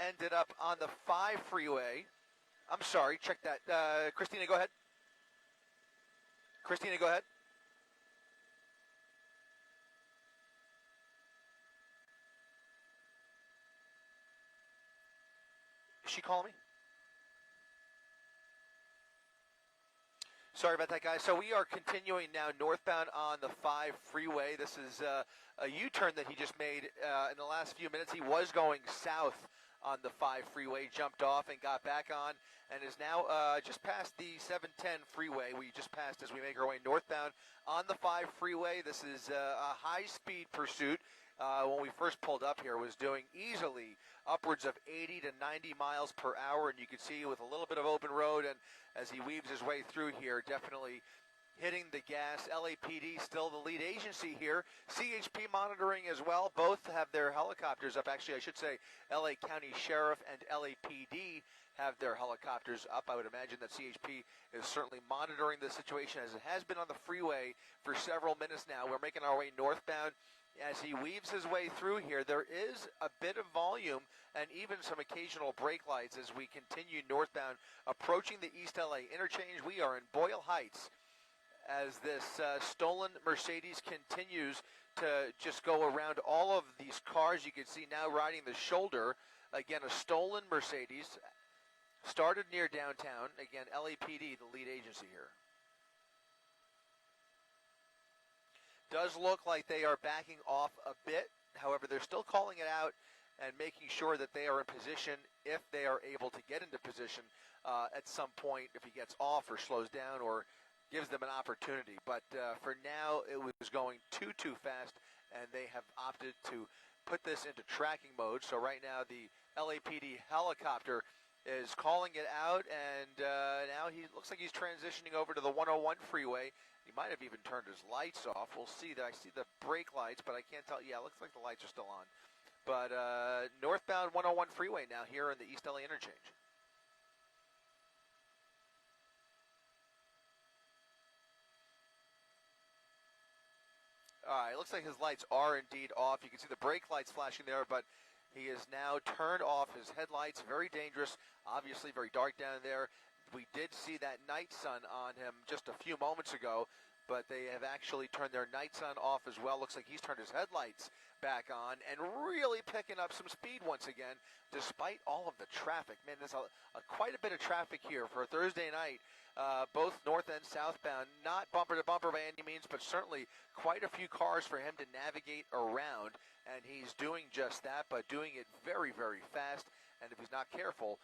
ended up on the 5 freeway. I'm sorry, check that. Christina, go ahead. Christina, go ahead. Is she calling me? Sorry about that, guys. So we are continuing now northbound on the 5 freeway. This is a U-turn that he just made in the last few minutes. He was going south on the 5 freeway, jumped off and got back on, and is now just past the 710 freeway. We just passed as we make our way northbound on the 5 freeway. This is a high-speed pursuit. When we first pulled up here, was doing easily upwards of 80 to 90 miles per hour, and you can see with a little bit of open road, and as he weaves his way through here, definitely hitting the gas. LAPD still the lead agency here. CHP monitoring as well. Both have their helicopters up. Actually, I should say LA County Sheriff and LAPD have their helicopters up. I would imagine that CHP is certainly monitoring the situation as it has been on the freeway for several minutes now. We're making our way northbound. As he weaves his way through here, there is a bit of volume and even some occasional brake lights as we continue northbound, approaching the East LA interchange. We are in Boyle Heights as this stolen Mercedes continues to just go around all of these cars. You can see now riding the shoulder. Again, a stolen Mercedes. Started near downtown. Again, LAPD, the lead agency here. Does look like they are backing off a bit. However, they're still calling it out and making sure that they are in position if they are able to get into position at some point if he gets off or slows down or gives them an opportunity. But for now, it was going too fast, and they have opted to put this into tracking mode. So right now, the LAPD helicopter is calling it out, and now he looks like he's transitioning over to the 101 freeway. He might have even turned his lights off. We'll see that. I see the brake lights, but I can't tell. Yeah, it looks like the lights are still on. But northbound 101 freeway now here in the East LA interchange. All right, it looks like his lights are indeed off. You can see the brake lights flashing there, but he has now turned off his headlights. Very dangerous, obviously very dark down there. We did see that night sun on him just a few moments ago, but they have actually turned their night sun off as well. Looks like he's turned his headlights back on and really picking up some speed once again, despite all of the traffic. Man, there's quite a bit of traffic here for a Thursday night, both north and southbound. Not bumper to bumper by any means, but certainly quite a few cars for him to navigate around, and he's doing just that, but doing it very, very fast. And if he's not careful,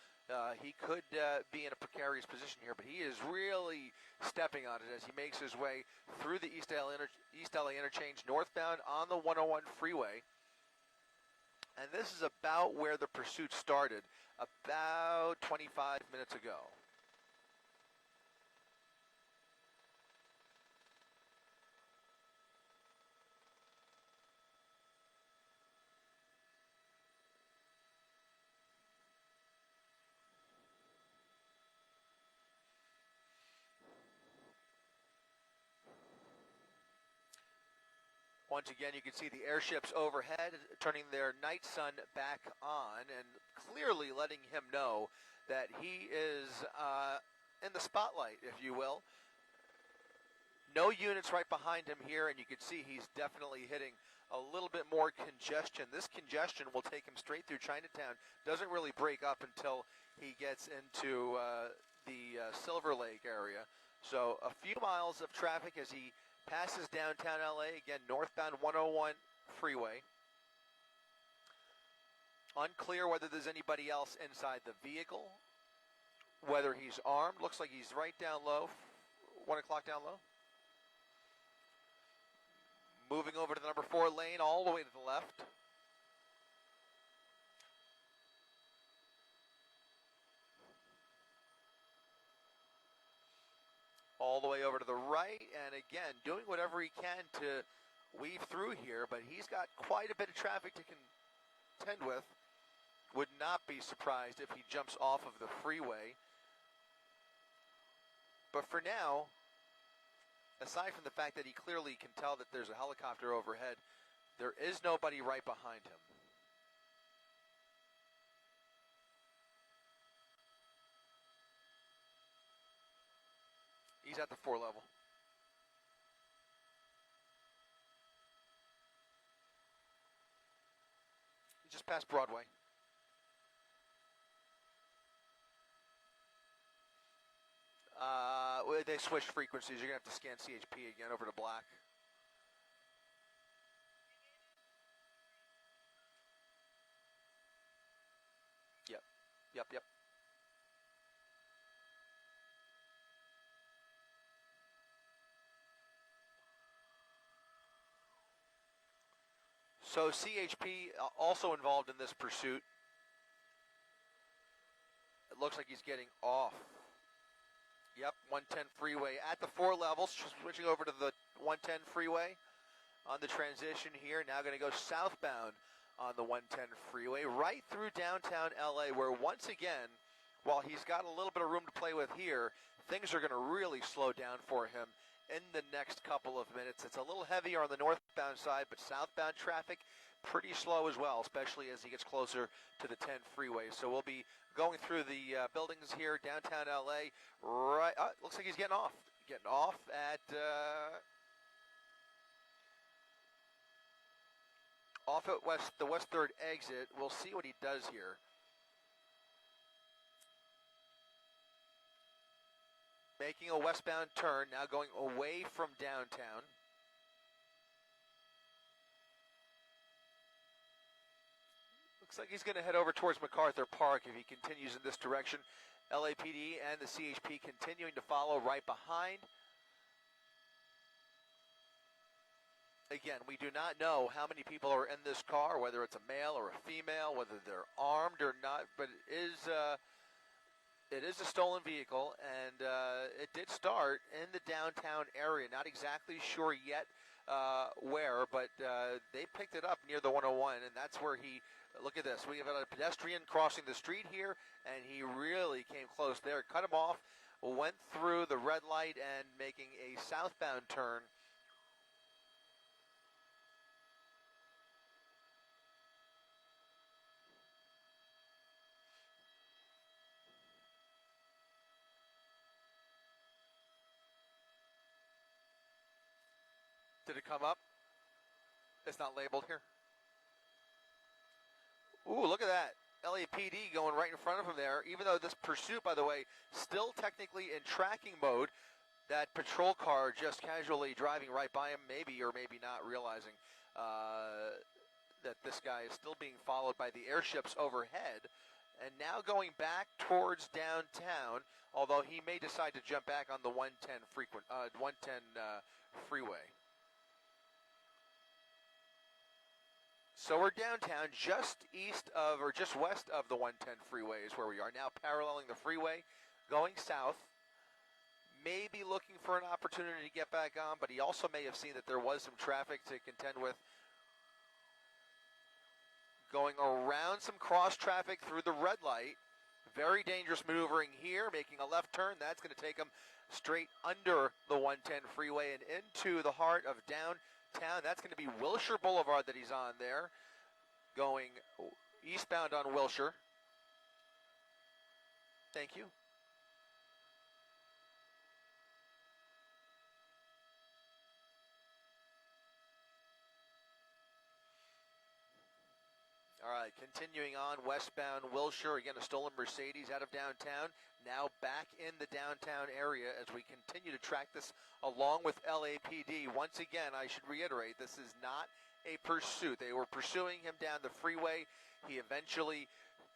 he could be in a precarious position here, but he is really stepping on it as he makes his way through the East LA interchange northbound on the 101 freeway. And this is about where the pursuit started, about 25 minutes ago. Once again, you can see the airships overhead turning their night sun back on and clearly letting him know that he is in the spotlight, if you will. No units right behind him here, and you can see he's definitely hitting a little bit more congestion. This congestion will take him straight through Chinatown. Doesn't really break up until he gets into the Silver Lake area. So a few miles of traffic as he passes downtown LA, again, northbound 101 freeway. Unclear whether there's anybody else inside the vehicle, whether he's armed. Looks like he's right down low, 1 o'clock down low. Moving over to the number 4 lane, all the way to the left. All the way over to the right, and again, doing whatever he can to weave through here, but he's got quite a bit of traffic to contend with. Would not be surprised if he jumps off of the freeway. But for now, aside from the fact that he clearly can tell that there's a helicopter overhead, there is nobody right behind him. He's at the 4 level. Just past Broadway. They switched frequencies. You're going to have to scan CHP again over to black. Yep. So CHP also involved in this pursuit. It looks like he's getting off. Yep, 110 freeway at the 4 levels, switching over to the 110 freeway on the transition here. Now going to go southbound on the 110 freeway right through downtown LA, where once again, while he's got a little bit of room to play with here, things are going to really slow down for him in the next couple of minutes. It's a little heavier on the northbound side, but southbound traffic pretty slow as well, especially as he gets closer to the 10 freeway. So we'll be going through the buildings here, downtown LA. Right, looks like he's getting off. Getting off at the West 3rd exit. We'll see what he does here. Making a westbound turn, now going away from downtown. Looks like he's going to head over towards MacArthur Park if he continues in this direction. LAPD and the CHP continuing to follow right behind. Again, we do not know how many people are in this car, whether it's a male or a female, whether they're armed or not, but it is a stolen vehicle, and it did start in the downtown area. Not exactly sure yet where, but they picked it up near the 101, and that's where he, look at this, we have a pedestrian crossing the street here, and he really came close there, cut him off, went through the red light and making a southbound turn. Did it come up? It's not labeled here. Ooh, look at that. LAPD going right in front of him there. Even though this pursuit, by the way, still technically in tracking mode, that patrol car just casually driving right by him, maybe or maybe not realizing that this guy is still being followed by the airships overhead. And now going back towards downtown, although he may decide to jump back on the 110 freeway. So we're downtown, just east of, or just west of the 110 freeway is where we are now, paralleling the freeway, going south. Maybe looking for an opportunity to get back on, but he also may have seen that there was some traffic to contend with. Going around some cross traffic through the red light. Very dangerous maneuvering here, making a left turn. That's going to take him straight under the 110 freeway and into the heart of downtown. That's going to be Wilshire Boulevard that he's on there, going eastbound on Wilshire. Thank you. All right, continuing on westbound Wilshire, again a stolen Mercedes out of downtown, now back in the downtown area as we continue to track this along with LAPD. Once again, I should reiterate, this is not a pursuit. They were pursuing him down the freeway. He eventually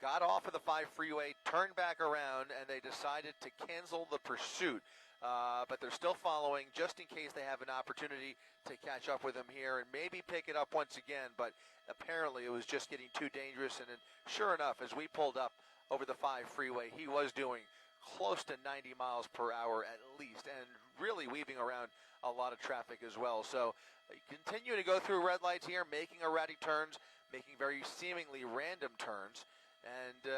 got off of the 5 freeway, turned back around, and they decided to cancel the pursuit. But they're still following just in case they have an opportunity to catch up with him here and maybe pick it up once again. But apparently it was just getting too dangerous. And then sure enough, as we pulled up over the 5 freeway, he was doing close to 90 miles per hour at least, and really weaving around a lot of traffic as well. So continue to go through red lights here, making erratic turns, making very seemingly random turns. And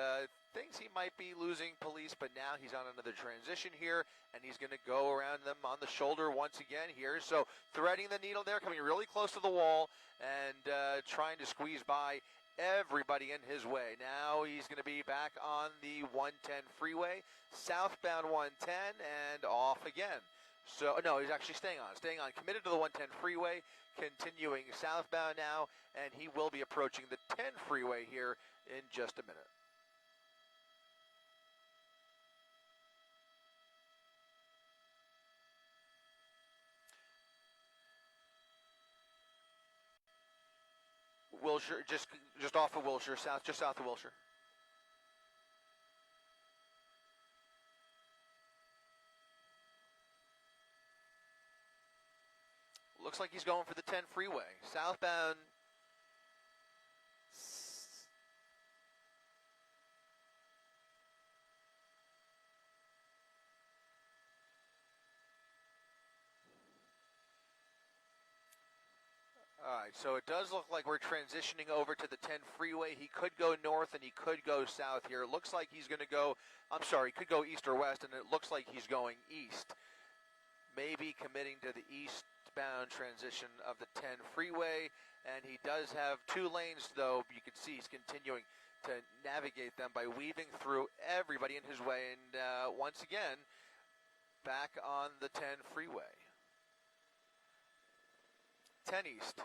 thinks he might be losing police, but now he's on another transition here, and he's going to go around them on the shoulder once again here. So threading the needle there, coming really close to the wall, and trying to squeeze by everybody in his way. Now he's going to be back on the 110 freeway, southbound 110, and off again. So, no, he's actually staying on, committed to the 110 freeway, continuing southbound now, and he will be approaching the 10 freeway here in just a minute. Wilshire, just off of Wilshire, just south of Wilshire. Looks like he's going for the 10 freeway. Southbound. All right, so it does look like we're transitioning over to the 10 freeway. He could go north and he could go south here. It looks like he's going to go, he could go east or west, and it looks like he's going east. Maybe committing to the eastbound transition of the 10 freeway, and he does have 2 lanes, though. You can see he's continuing to navigate them by weaving through everybody in his way, and once again, back on the 10 freeway. 10 east.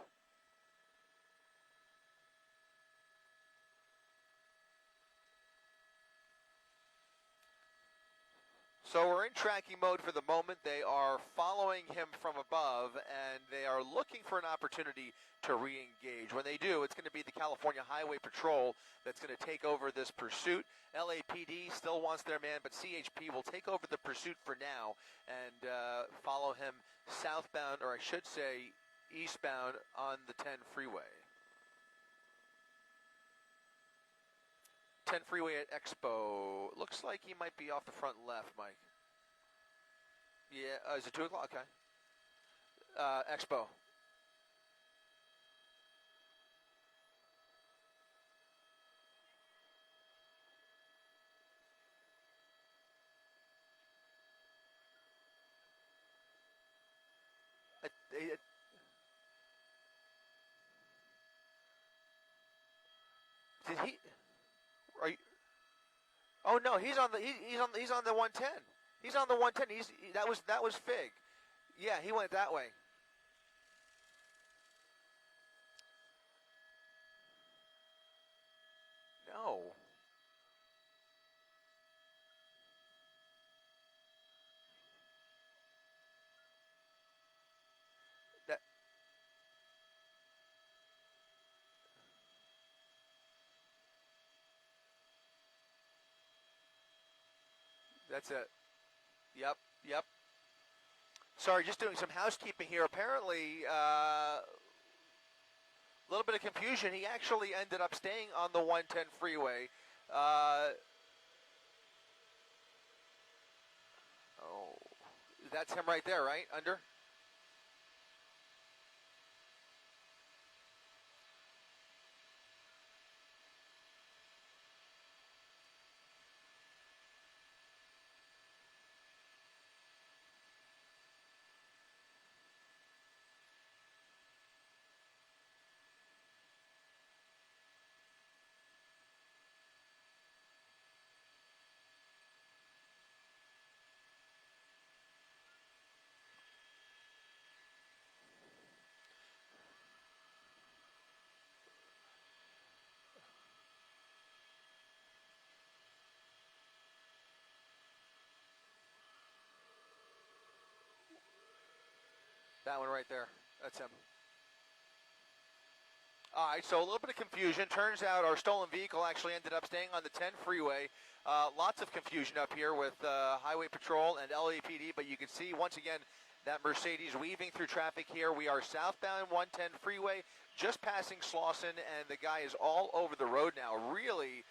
So we're in tracking mode for the moment. They are following him from above, and they are looking for an opportunity to re-engage. When they do, it's going to be the California Highway Patrol that's going to take over this pursuit. LAPD still wants their man, but CHP will take over the pursuit for now and follow him southbound, or I should say eastbound, on the 10 freeway. 10 freeway at Expo. Looks like he might be off the front left, Mike. Yeah, is it 2 o'clock? Okay. Expo. Did he? Are you? Oh no, he's on the 110. He's on the 110. That was Fig. Yeah, he went that way. No. That that's it. Yep. Sorry, just doing some housekeeping here. Apparently, a little bit of confusion. He actually ended up staying on the 110 freeway. Oh, that's him right there, right? Under? That one right there. That's him. All right, so a little bit of confusion. Turns out our stolen vehicle actually ended up staying on the 10 freeway. Lots of confusion up here with Highway Patrol and LAPD, but you can see once again that Mercedes weaving through traffic here. We are southbound 110 freeway, just passing Slauson, and the guy is all over the road now. Really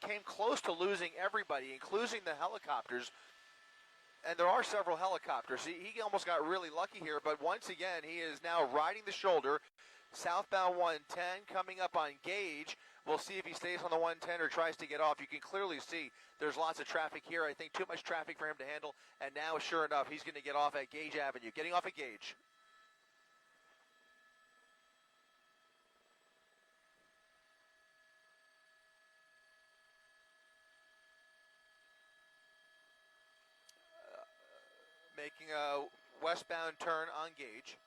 came close to losing everybody, including the helicopters. And there are several helicopters. He almost got really lucky here, but once again, he is now riding the shoulder. Southbound 110 coming up on Gage. We'll see if he stays on the 110 or tries to get off. You can clearly see there's lots of traffic here. I think too much traffic for him to handle. And now, sure enough, he's going to get off at Gage Avenue. Getting off at Gage. making a westbound turn on Gage.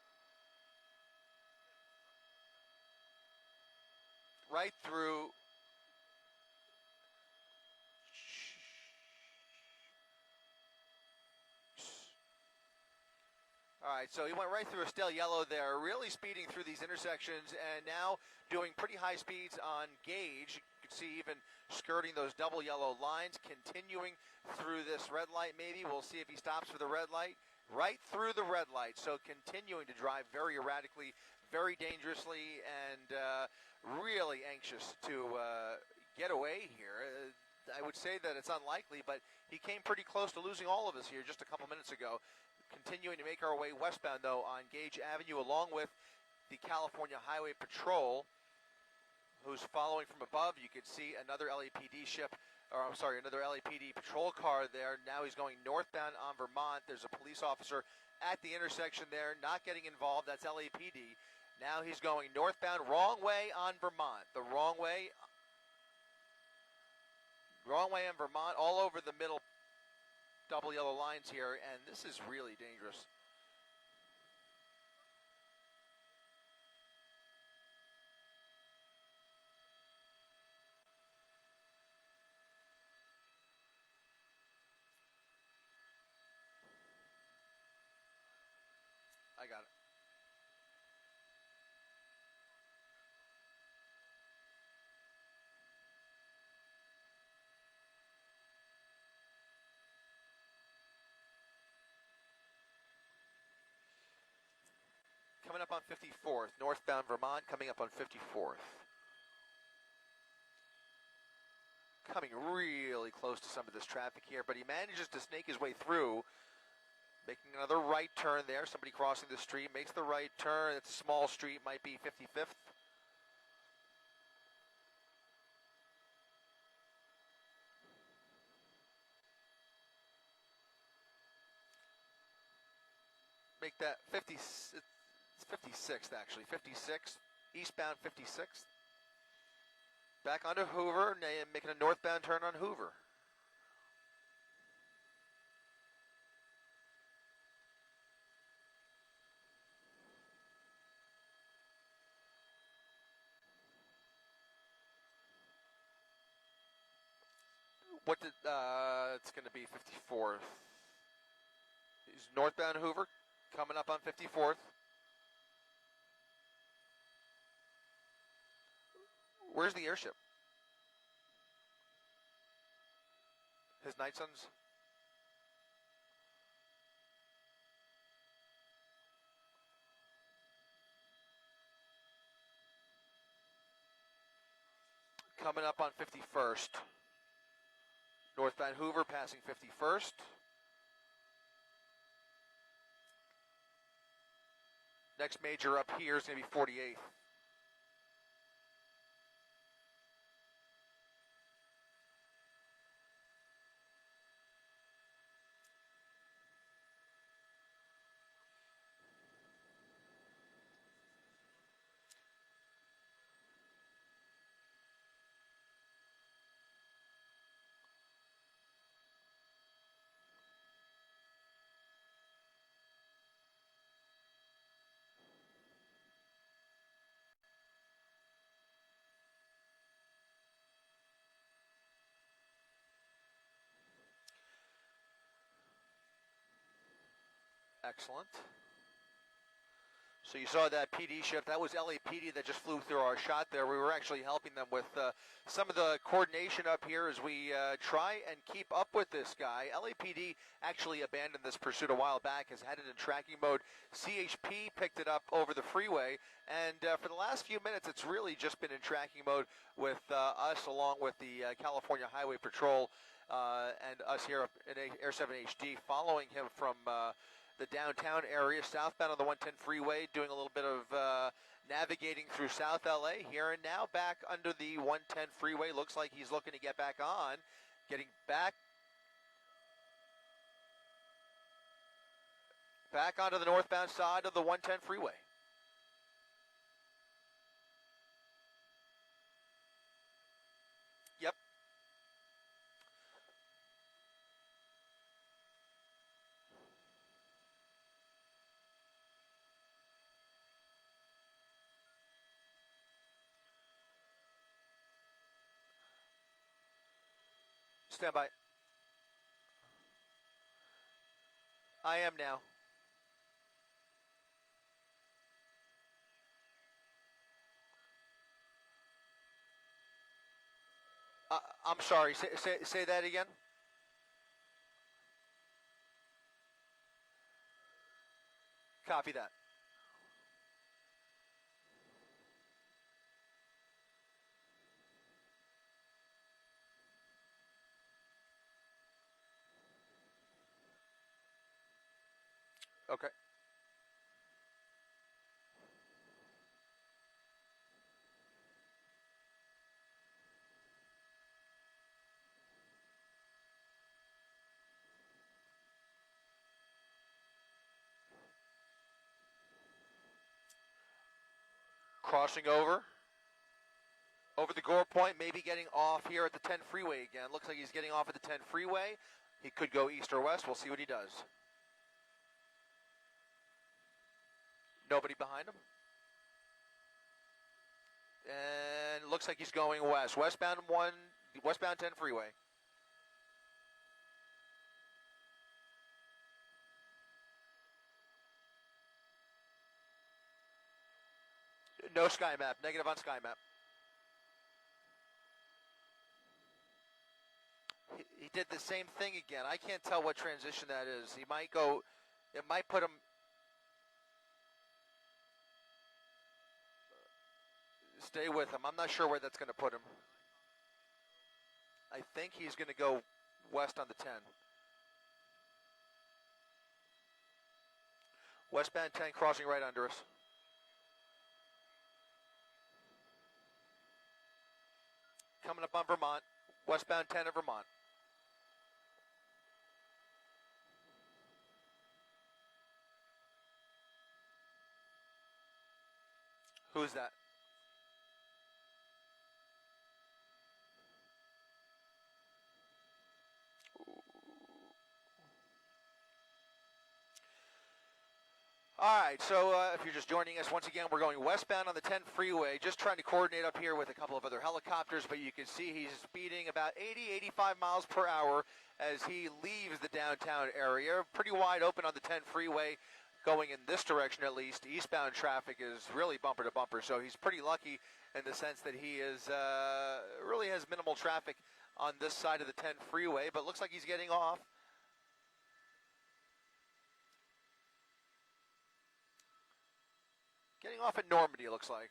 Right through. All right, so he went right through a stale yellow there, really speeding through these intersections, and now doing pretty high speeds on Gage. You can see even skirting those double yellow lines, continuing through this red light maybe. We'll see if he stops for the red light. Right through the red light, so continuing to drive very erratically, very dangerously, and really anxious to get away here. I would say that it's unlikely, but he came pretty close to losing all of us here just a couple minutes ago. Continuing to make our way westbound, though, on Gage Avenue, along with the California Highway Patrol, who's following from above. You can see another LAPD ship, or I'm sorry, another LAPD patrol car there. Now he's going northbound on Vermont. There's a police officer at the intersection there, not getting involved. That's LAPD. Now he's going northbound, wrong way on Vermont. The wrong way on Vermont, all over the middle double yellow lines here, and this is really dangerous. I got it. Coming up on 54th, northbound Vermont, coming up on 54th. Coming really close to some of this traffic here, but he manages to snake his way through, making another right turn there. Somebody crossing the street, makes the right turn. It's a small street, might be 55th. Make that 50, it's 56th actually, 56th, eastbound 56th. Back onto Hoover, making a northbound turn on Hoover. What did, it's going to be 54th. He's northbound Hoover, coming up on 54th. Where's the airship? His Night Sons? Coming up on 51st. Northbound Hoover passing 51st. Next major up here is going to be 48th. Excellent. So you saw that PD ship. That was LAPD that just flew through our shot there. We were actually helping them with some of the coordination up here as we try and keep up with this guy. LAPD actually abandoned this pursuit a while back, has had it in tracking mode. CHP picked it up over the freeway, and for the last few minutes, it's really just been in tracking mode with us along with the California Highway Patrol and us here in Air 7 HD, following him from the downtown area, southbound on the 110 freeway, doing a little bit of navigating through South LA here and now back under the 110 freeway. Looks like he's looking to get back on, getting back onto the northbound side of the 110 freeway. Yep. Stand by. I am now. I'm sorry. Say that again. Copy that. Okay. Crossing over the Gore Point, maybe getting off here at the 10 freeway again. Looks like he's getting off at the 10 freeway. He could go east or west. We'll see what he does. Nobody behind him. And looks like he's going west. Westbound 10 freeway. No sky map. Negative on sky map. He did the same thing again. I can't tell what transition that is. He might go. It might put him. Stay with him. I'm not sure where that's going to put him. I think he's going to go west on the 10. Westbound 10 crossing right under us. Coming up on Vermont. Westbound 10 of Vermont. Who's that? All right, so if you're just joining us, once again, we're going westbound on the 10 freeway, just trying to coordinate up here with a couple of other helicopters, but you can see he's speeding about 80, 85 miles per hour as he leaves the downtown area. Pretty wide open on the 10 freeway, going in this direction at least. Eastbound traffic is really bumper to bumper, so he's pretty lucky in the sense that he is really has minimal traffic on this side of the 10 freeway, but looks like he's getting off. Getting off at Normandy, it looks like.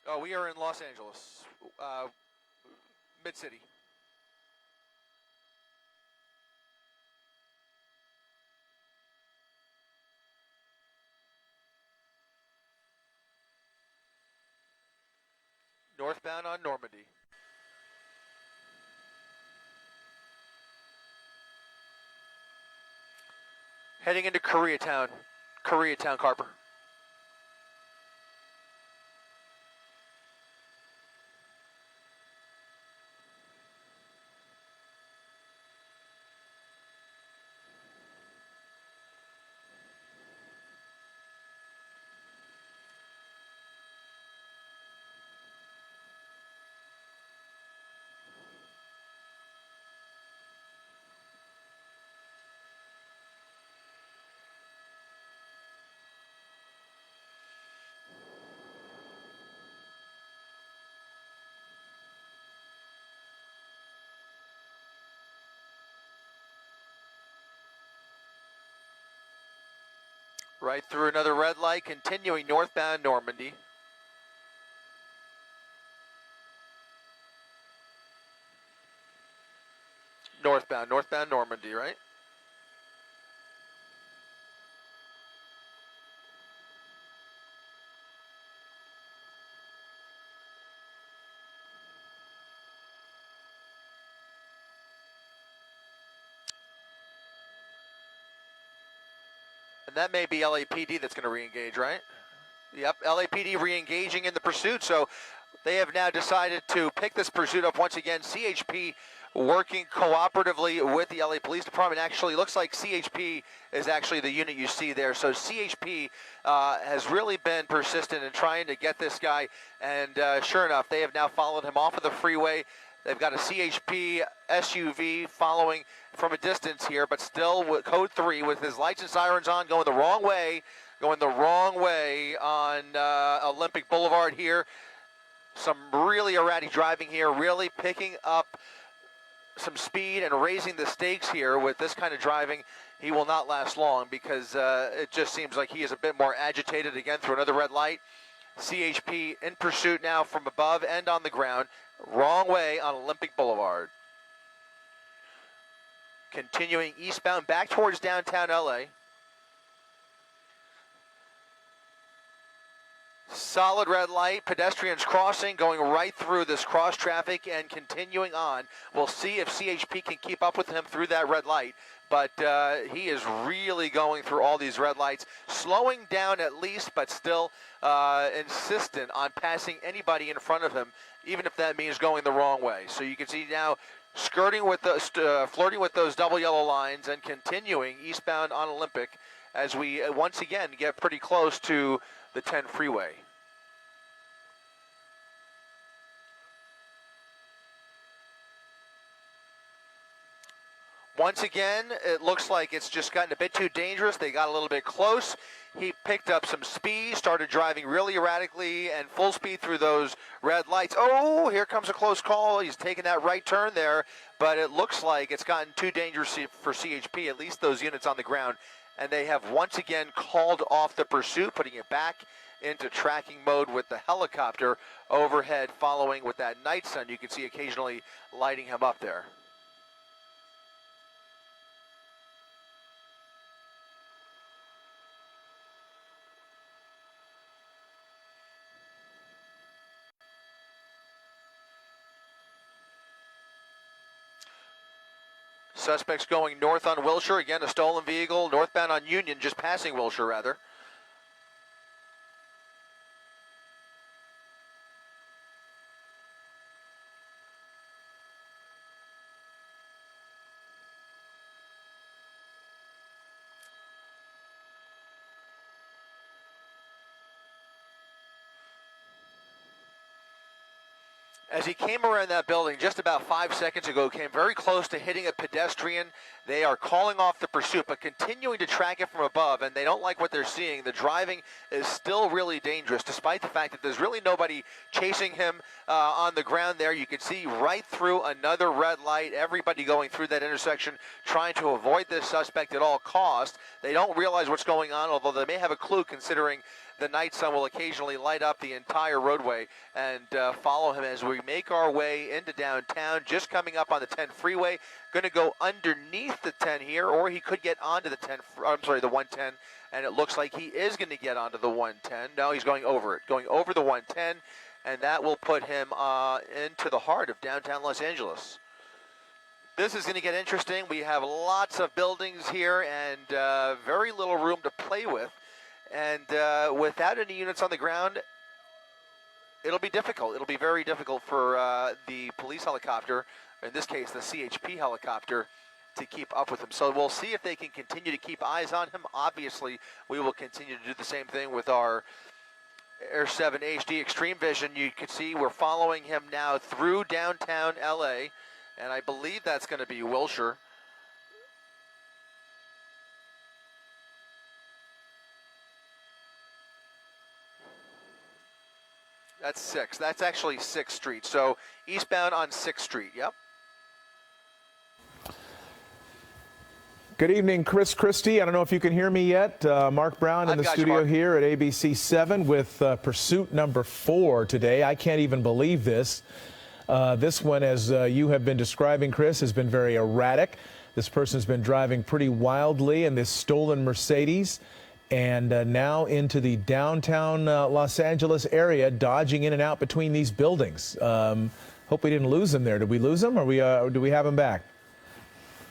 Oh, we are in Los Angeles, Mid-City. Northbound on Normandy. Heading into Koreatown. Koreatown, Carper. Right through another red light, continuing northbound Normandy. Northbound Normandy, right? And that may be LAPD that's going to re-engage, right? Yep, LAPD re-engaging in the pursuit. So They have now decided to pick this pursuit up once again. CHP working cooperatively with the LA Police Department. Actually, looks like CHP is actually the unit you see there. So CHP has really been persistent in trying to get this guy, and sure enough, they have now followed him off of the freeway. They've got a CHP SUV following from a distance here, but still with code 3 with his lights and sirens on, going the wrong way on Olympic Boulevard here. Some really erratic driving here, really picking up some speed and raising the stakes here. With this kind of driving, he will not last long because it just seems like he is a bit more agitated again through another red light. CHP in pursuit now from above and on the ground. Wrong way on Olympic Boulevard. Continuing eastbound back towards downtown LA. Solid red light, pedestrians crossing, going right through this cross traffic and continuing on. We'll see if CHP can keep up with him through that red light, but he is really going through all these red lights, slowing down at least, but still insistent on passing anybody in front of him, even if that means going the wrong way. So you can see now skirting with those, flirting with those double yellow lines and continuing eastbound on Olympic as we once again get pretty close to the 10 freeway. Once again, it looks like it's just gotten a bit too dangerous. They got a little bit close. He picked up some speed, started driving really erratically and full speed through those red lights. Oh, here comes a close call. He's taking that right turn there, but it looks like it's gotten too dangerous for CHP, at least those units on the ground. And they have once again called off the pursuit, putting it back into tracking mode with the helicopter overhead following with that night sun. You can see occasionally lighting him up there. Suspects going north on Wilshire. Again, a stolen vehicle, northbound on Union, just passing Wilshire, rather. As he came around that building just about 5 seconds ago, came very close to hitting a pedestrian. They are calling off the pursuit, but continuing to track it from above, and they don't like what they're seeing. The driving is still really dangerous, despite the fact that there's really nobody chasing him on the ground there. You can see right through another red light, everybody going through that intersection, trying to avoid this suspect at all costs. They don't realize what's going on, although they may have a clue, considering the night sun will occasionally light up the entire roadway, and follow him as we make our way into downtown, just coming up on the 10 freeway. Going to go underneath the 10 here, or he could get onto the 110, and it looks like he is going to get onto the 110. No, he's going over it, going over the 110, and that will put him into the heart of downtown Los Angeles. This is going to get interesting. We have lots of buildings here and very little room to play with. And without any units on the ground, it'll be difficult. It'll be very difficult for the police helicopter, in this case the CHP helicopter, to keep up with him. So we'll see if they can continue to keep eyes on him. Obviously, we will continue to do the same thing with our Air 7 HD Extreme Vision. You can see we're following him now through downtown LA, and I believe that's going to be Wilshire. That's 6th. That's actually 6th Street. So eastbound on 6th Street. Yep. Good evening, Chris Christie. I don't know if you can hear me yet. Mark Brown in the studio here at ABC 7 with pursuit number 4 today. I can't even believe this. This one, as you have been describing, Chris, has been very erratic. This person's been driving pretty wildly in this stolen Mercedes. And now into the downtown Los Angeles area, dodging in and out between these buildings. Hope we didn't lose him there. Did we lose him, or do we have him back?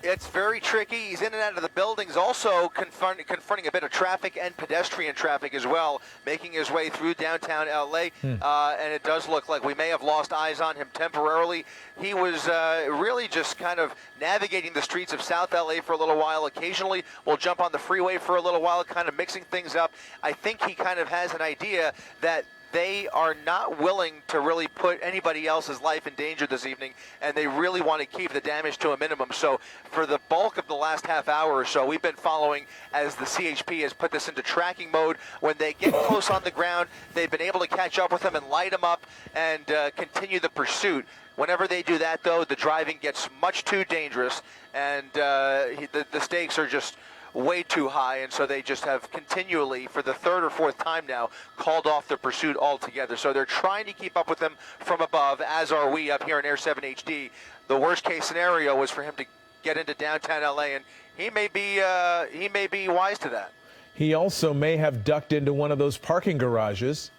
It's very tricky. He's in and out of the buildings, also confronting a bit of traffic and pedestrian traffic as well, making his way through downtown LA. And it does look like we may have lost eyes on him temporarily. He was really just kind of navigating the streets of South LA for a little while. Occasionally, we'll jump on the freeway for a little while, kind of mixing things up. I think he kind of has an idea that they are not willing to really put anybody else's life in danger this evening, and they really want to keep the damage to a minimum. So for the bulk of the last half hour or so, we've been following as the CHP has put this into tracking mode. When they get close on the ground, they've been able to catch up with him and light him up and continue the pursuit. Whenever they do that, though, the driving gets much too dangerous, and the stakes are just way too high, and so they just have continually, for the third or fourth time now, called off the pursuit altogether. So they're trying to keep up with them from above, as are we up here in Air 7 HD. The worst case scenario was for him to get into downtown LA, and he may be wise to that. He also may have ducked into one of those parking garages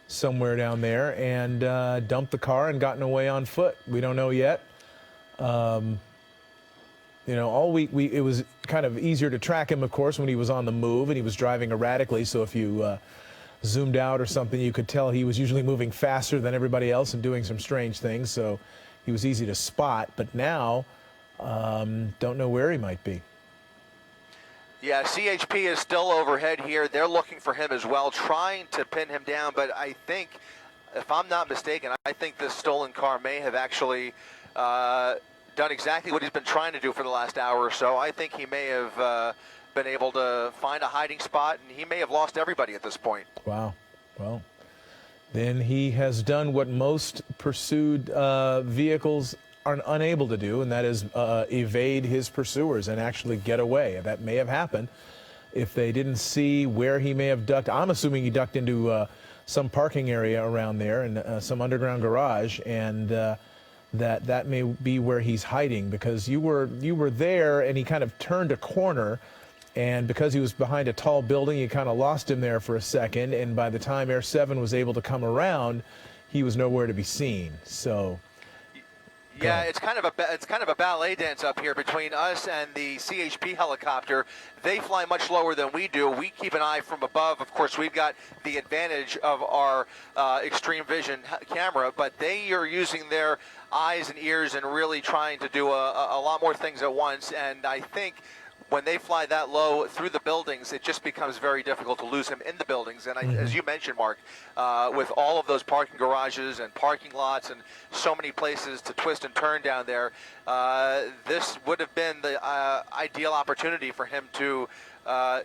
somewhere down there and dumped the car and gotten away on foot. We don't know yet. You know, all week it was kind of easier to track him, of course, when he was on the move and he was driving erratically. So if you zoomed out or something, you could tell he was usually moving faster than everybody else and doing some strange things. So he was easy to spot. But now, don't know where he might be. Yeah, CHP is still overhead here. They're looking for him as well, trying to pin him down. But I think, if I'm not mistaken, I think this stolen car may have actually done exactly what he's been trying to do for the last hour or so. I think he may have been able to find a hiding spot, and he may have lost everybody at this point. Wow. Well, then he has done what most pursued vehicles are unable to do, and that is evade his pursuers and actually get away. That may have happened if they didn't see where he may have ducked. I'm assuming he ducked into some parking area around there and some underground garage, and that may be where he's hiding, because you were there and he kind of turned a corner, and because he was behind a tall building, you kind of lost him there for a second, and by the time Air 7 was able to come around, he was nowhere to be seen. So yeah, it's kind of a ballet dance up here between us and the CHP helicopter. They fly much lower than we do. We keep an eye from above. Of course, we've got the advantage of our extreme vision camera, but they are using their eyes and ears and really trying to do a lot more things at once. And I think when they fly that low through the buildings, it just becomes very difficult to lose him in the buildings. And as you mentioned, Mark, with all of those parking garages and parking lots and so many places to twist and turn down there, this would have been the ideal opportunity for him to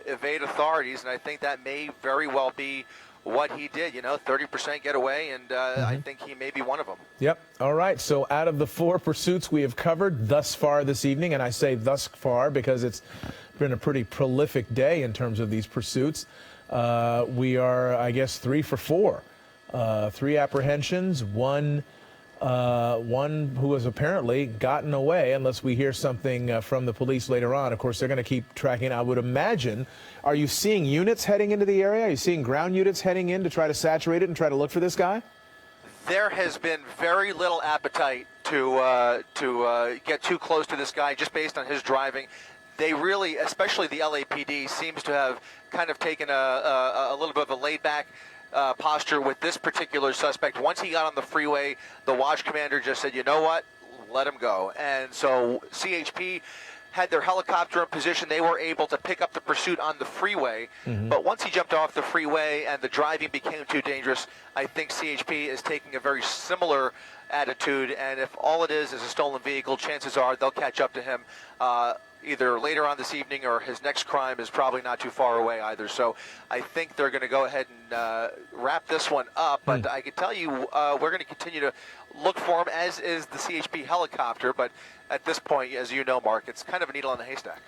evade authorities. And I think that may very well be what he did, 30% get away, and I think he may be one of them. Yep. All right. So out of the 4 pursuits we have covered thus far this evening, and I say thus far because it's been a pretty prolific day in terms of these pursuits, we are, I guess, 3 for 4. 3 apprehensions, one who has apparently gotten away, unless we hear something from the police later on. Of course, they're going to keep tracking. I would imagine. Are you seeing units heading into the area? Are you seeing ground units heading in to try to saturate it and try to look for this guy? There has been very little appetite to get too close to this guy, just based on his driving. They really, especially the LAPD, seems to have kind of taken a little bit of a laid-back posture with this particular suspect. Once he got on the freeway, the watch commander just said, you know what, let him go. And so CHP had their helicopter in position. They were able to pick up the pursuit on the freeway. But once he jumped off the freeway and the driving became too dangerous, I think CHP is taking a very similar attitude. And if all it is a stolen vehicle, chances are they'll catch up to him either later on this evening, or his next crime is probably not too far away either. So I think they're going to go ahead and wrap this one up. But I can tell you we're going to continue to look for him, as is the CHP helicopter. But at this point, as you know, Mark, it's kind of a needle in the haystack.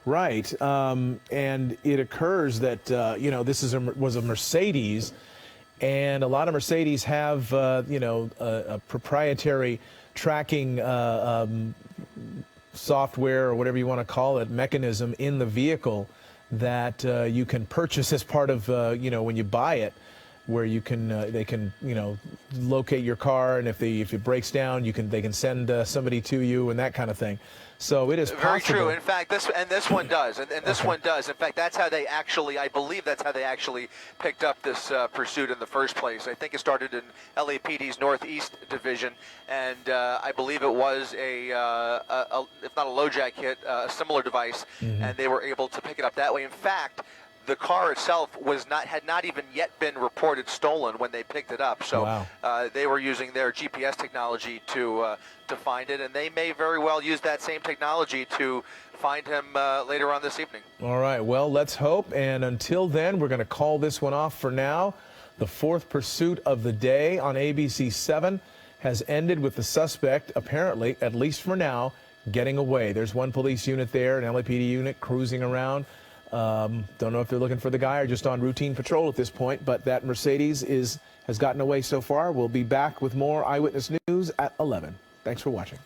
Right. And it occurs that, this was a Mercedes, and a lot of Mercedes have, a proprietary tracking software, or whatever you want to call it, mechanism in the vehicle that you can purchase as part of, when you buy it. where you can they can locate your car, and if it breaks down, they can send somebody to you and that kind of thing. So it is very possible. true. In fact, this one does, and this Okay. one does. In fact, that's how they actually, I believe that's how they actually picked up this pursuit in the first place. I think it started in LAPD's Northeast Division, and I believe it was if not a LoJack hit, a similar device, and they were able to pick it up that way. In fact, the car itself had not even yet been reported stolen when they picked it up. So Wow. they were using their GPS technology to find it, and they may very well use that same technology to find him later on this evening. All right, well, let's hope. And until then, we're going to call this one off for now. The fourth pursuit of the day on ABC 7 has ended with the suspect, apparently, at least for now, getting away. There's one police unit there, an LAPD unit cruising around. Don't know if they're looking for the guy or just on routine patrol at this point, but that Mercedes has gotten away so far. We'll be back with more Eyewitness News at 11. Thanks for watching.